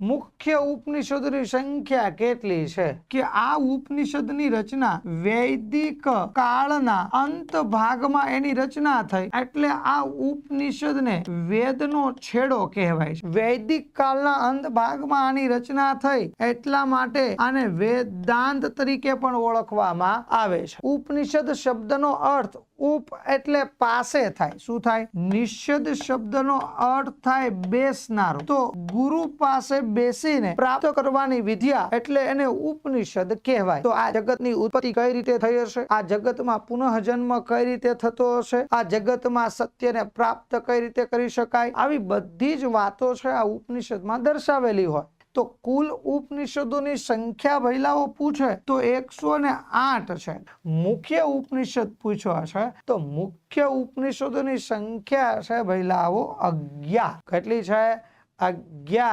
મુખ્ય ઉપનિષદોની સંખ્યા કેટલી છે કે આ ઉપનિષદની રચના વૈદિક કાળના અંત ભાગમાં એની રચના થઈ, એટલે આ ઉપનિષદને વેદનો છેડો કહેવાય છે। વૈદિક કાળના અંત ભાગમાં આની રચના થઈ એટલા માટે આને વેદાંત તરીકે પણ ઓળખવામાં આવે છે। ઉપનિષદ શબ્દનો અર્થ ઉપ એટલે પાસે થાય, શું થાય? નિષદ શબ્દનો અર્થ થાય બેસનારો, તો ગુરુ પાસે બેસીને પ્રાપ્ત કરવાની વિદ્યા એટલે એને ઉપનિષદ કહેવાય। તો આ જગતની ઉત્પત્તિ કઈ રીતે થઈ હશે, આ જગતમાં પુનઃજન્મ કઈ રીતે થતો હશે, આ જગતમાં સત્યને પ્રાપ્ત કઈ રીતે કરી શકાય, આવી બધી જ વાતો છે આ ઉપનિષદમાં દર્શાવેલી હોય। તો કુલ ઉપનિષદોની સંખ્યા ભઈલાઓ પૂછે તો 108 છે। મુખ્ય ઉપનિષદ પૂછવા છે તો મુખ્ય ઉપનિષદોની સંખ્યા છે ભઈલાઓ 11। કેટલી છે? 11।